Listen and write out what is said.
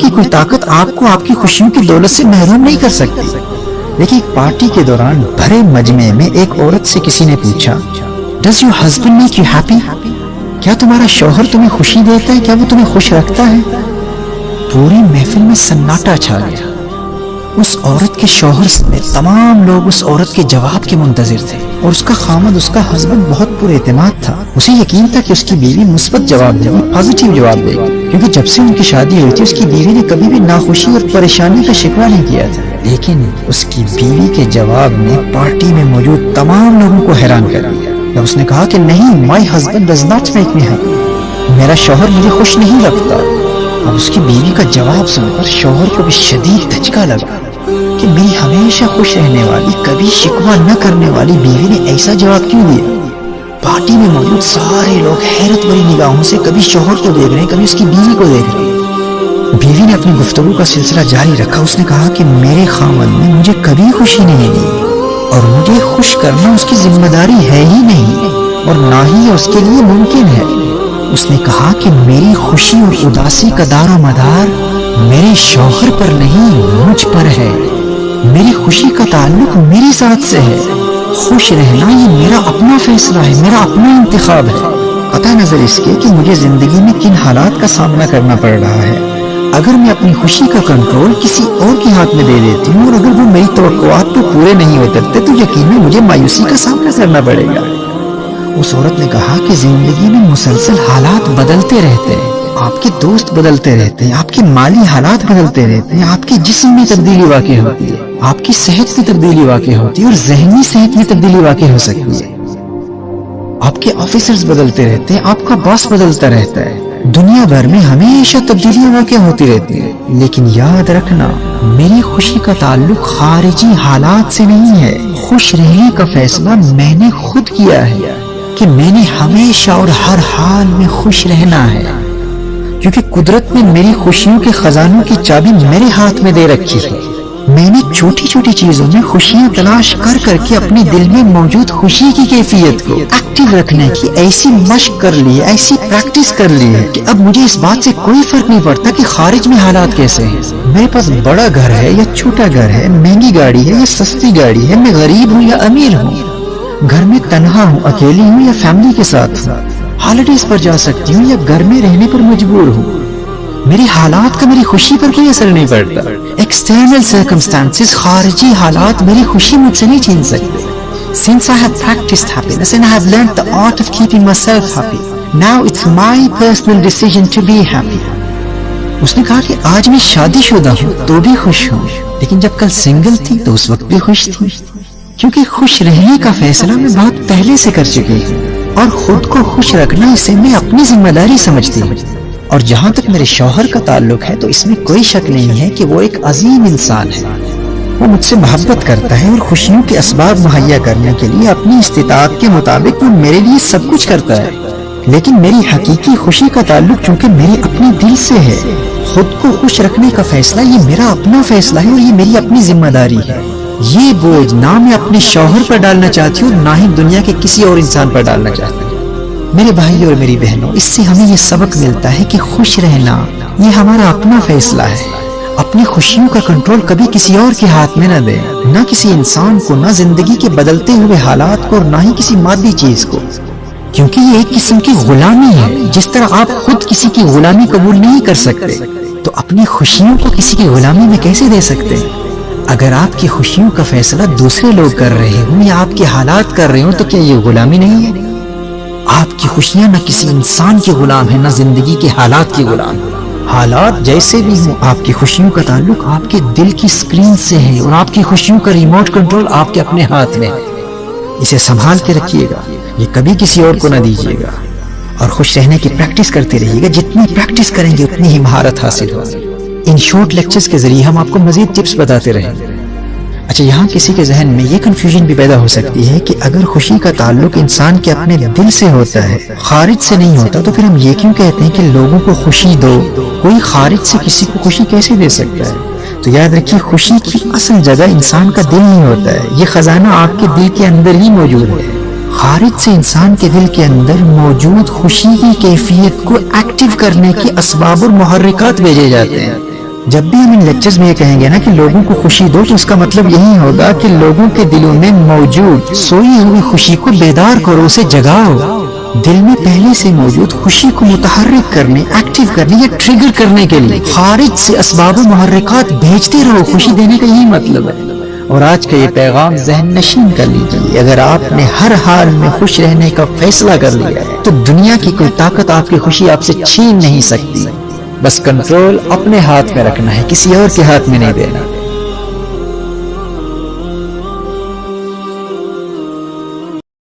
کی کوئی طاقت آپ کو آپ کی خوشیوں کی دولت سے محروم نہیں کر سکتی. دیکھیے ایک پارٹی کے دوران بھرے مجمع میں ایک عورت سے کسی نے پوچھا Does your husband make you happy؟ کیا تمہارا شوہر تمہیں خوشی دیتا ہے؟ کیا وہ تمہیں خوش رکھتا ہے؟ پوری محفل میں سناٹا چھا گیا. اس عورت کے شوہر سمیت تمام لوگ اس عورت کے جواب کے منتظر تھے اور اس کا خامد، اس کا ہسبینڈ بہت پر اعتماد تھا. اسے یقین تھا کہ اس کی بیوی مثبت جواب دے گی، پازیٹیو جواب دے گی، کیونکہ جب سے ان کی شادی ہوئی تھی اس کی بیوی نے کبھی بھی ناخوشی اور پریشانی کا شکوہ نہیں کیا تھا. لیکن اس کی بیوی کے جواب نے پارٹی میں موجود تمام لوگوں کو حیران کر دیا. جب اس نے کہا کہ نہیں، my husband does not make me happy، میرا شوہر مجھے خوش نہیں رکھتا. اب اس کی بیوی کا جواب سن کر شوہر کو بھی شدید دھچکا لگا کہ میری ہمیشہ خوش رہنے والی، کبھی شکوہ نہ کرنے والی بیوی نے ایسا جواب کیوں دیا. پارٹی میں موجود سارے لوگ حیرت بھری نگاہوں سے کبھی شوہر کو دیکھ رہے ہیں، کبھی اس کی بیوی کو دیکھ رہے ہیں. بیوی نے اپنی گفتگو کا سلسلہ جاری رکھا. اس نے کہا کہ میرے خاوند نے مجھے کبھی خوشی نہیں دی اور مجھے خوش کرنا اس کی ذمہ داری ہے ہی نہیں اور نہ ہی اس کے لیے ممکن ہے. اس نے کہا کہ میری خوشی اور اداسی کا دار و مدار میرے شوہر پر نہیں، مجھ پر ہے. میری خوشی کا تعلق میری ذات سے ہے. خوش رہنا یہ میرا اپنا فیصلہ ہے، میرا اپنا انتخاب ہے. قطع نظر اس کے کہ مجھے زندگی میں کن حالات کا سامنا کرنا پڑ رہا ہے، اگر میں اپنی خوشی کا کنٹرول کسی اور کے ہاتھ میں دے دیتی ہوں اور اگر وہ میری توقعات تو پورے نہیں اترتے تو یقیناً مجھے مایوسی کا سامنا کرنا پڑے گا. اس عورت نے کہا کہ زندگی میں مسلسل حالات بدلتے رہتے ہیں، آپ کے دوست بدلتے رہتے ہیں، آپ کے مالی حالات بدلتے رہتے ہیں، آپ کے جسم میں تبدیلی واقع ہوتی ہے، آپ کی صحت میں تبدیلی واقع ہوتی ہے اور ذہنی صحت میں تبدیلی واقع ہو سکتی ہے. آپ کے آفیسرز بدلتے رہتے ہیں، آپ کا باس بدلتا رہتا ہے. دنیا بھر میں ہمیشہ تبدیلیاں واقع ہوتی رہتی ہیں. لیکن یاد رکھنا، میری خوشی کا تعلق خارجی حالات سے نہیں ہے. خوش رہنے کا فیصلہ میں نے خود کیا ہے کہ میں نے ہمیشہ اور ہر حال میں خوش رہنا ہے، کیونکہ قدرت نے میری خوشیوں کے خزانوں کی چابی میرے ہاتھ میں دے رکھی ہے. میں نے چھوٹی چھوٹی چیزوں میں خوشیاں تلاش کر کر کے اپنے دل میں موجود خوشی کی کیفیت کو ایکٹیو رکھنے کی ایسی مشق کر لی ہے، ایسی پریکٹس کر لی ہے کہ اب مجھے اس بات سے کوئی فرق نہیں پڑتا کہ خارج میں حالات کیسے ہیں. میرے پاس بڑا گھر ہے یا چھوٹا گھر ہے، مہنگی گاڑی ہے یا سستی گاڑی ہے، میں غریب ہوں یا امیر ہوں، گھر میں تنہا ہوں، اکیلی ہوں یا فیملی کے ساتھ ہوں، ہالیڈیز پر جا سکتی ہوں یا گھر میں رہنے پر مجبور ہوں. میری حالات کا میری خوشی پر کوئی اثر نہیں پڑتا. ایکسٹرنل سرکمسٹانسز، خارجی حالات میری خوشی مجھ سے نہیں چھین سکتے. Since I have practiced happiness and I have learned the art of keeping myself happy, now it's my personal decision to be happy. اس نے کہا کہ آج میں شادی شدہ ہوں تو بھی خوش ہوں، لیکن جب کل سنگل تھی تو اس وقت بھی خوش تھی، کیونکہ خوش رہنے کا فیصلہ میں بہت پہلے سے کر چکی ہوں اور خود کو خوش رکھنا اسے میں اپنی ذمہ داری سمجھتی ہوں. اور جہاں تک میرے شوہر کا تعلق ہے تو اس میں کوئی شک نہیں ہے کہ وہ ایک عظیم انسان ہے. وہ مجھ سے محبت کرتا ہے اور خوشیوں کے اسباب مہیا کرنے کے لیے اپنی استطاعت کے مطابق وہ میرے لیے سب کچھ کرتا ہے. لیکن میری حقیقی خوشی کا تعلق چونکہ میرے اپنے دل سے ہے. خود کو خوش رکھنے کا فیصلہ یہ میرا اپنا فیصلہ ہے اور یہ میری اپنی ذمہ داری ہے. یہ بوجھ نہ میں اپنے شوہر پر ڈالنا چاہتی ہوں، نہ ہی دنیا کے کسی اور انسان پر ڈالنا چاہتی ہوں. میرے بھائی اور میری بہنوں، اس سے ہمیں یہ سبق ملتا ہے کہ خوش رہنا یہ ہمارا اپنا فیصلہ ہے. اپنی خوشیوں کا کنٹرول کبھی کسی اور کے ہاتھ میں نہ دیں، نہ کسی انسان کو، نہ زندگی کے بدلتے ہوئے حالات کو اور نہ ہی کسی مادی چیز کو، کیونکہ یہ ایک قسم کی غلامی ہے. جس طرح آپ خود کسی کی غلامی قبول نہیں کر سکتے تو اپنی خوشیوں کو کسی کی غلامی میں کیسے دے سکتے؟ اگر آپ کی خوشیوں کا فیصلہ دوسرے لوگ کر رہے ہوں یا آپ کے حالات کر رہے ہوں تو کیا یہ غلامی نہیں ہے؟ آپ کی خوشیاں نہ کسی انسان کی غلام ہیں، نہ زندگی کے حالات کی غلام. حالات جیسے بھی ہوں، آپ کی خوشیوں کا تعلق آپ کے دل کی اسکرین سے ہے اور آپ کی خوشیوں کا ریموٹ کنٹرول آپ کے اپنے ہاتھ میں ہے. اسے سنبھال کے رکھیے گا، یہ کبھی کسی اور کو نہ دیجیے گا اور خوش رہنے کی پریکٹس کرتے رہیے گا. جتنی پریکٹس کریں گے اتنی ہی مہارت حاصل ہوگی. ان شارٹ لیکچرز کے ذریعے ہم آپ کو مزید ٹپس بتاتے رہیں گے. اچھا، یہاں کسی کے ذہن میں یہ کنفیوژن بھی پیدا ہو سکتی ہے کہ اگر خوشی کا تعلق انسان کے اپنے دل سے ہوتا ہے، خارج سے نہیں ہوتا، تو پھر ہم یہ کیوں کہتے ہیں کہ لوگوں کو خوشی دو؟ کوئی خارج سے کسی کو خوشی کیسے دے سکتا ہے؟ تو یاد رکھیے، خوشی کی اصل جگہ انسان کا دل نہیں ہوتا ہے. یہ خزانہ آپ کے دل کے اندر ہی موجود ہے. خارج سے انسان کے دل کے اندر موجود خوشی کی کیفیت کو ایکٹیو کرنے کے اسباب اور محرکات بھیجے جاتے ہیں. جب بھی ہم ان لیکچرز میں یہ کہیں گے نا کہ لوگوں کو خوشی دو، تو اس کا مطلب یہی ہوگا کہ لوگوں کے دلوں میں موجود سوئی ہوئی خوشی کو بیدار کرو، اسے جگاؤ۔ دل میں پہلے سے موجود خوشی کو متحرک کرنے، ایکٹیو کرنے یا ٹریگر کرنے کے لیے خارج سے اسباب و محرکات بھیجتے رہو۔ خوشی دینے کا یہی مطلب ہے۔ اور آج کا یہ پیغام ذہن نشین کر لیجیے، اگر آپ نے ہر حال میں خوش رہنے کا فیصلہ کر لیا ہے تو دنیا کی کوئی طاقت آپ کی خوشی آپ سے چھین نہیں سکتی۔ بس کنٹرول اپنے ہاتھ میں رکھنا ہے، کسی اور کے ہاتھ میں نہیں دینا۔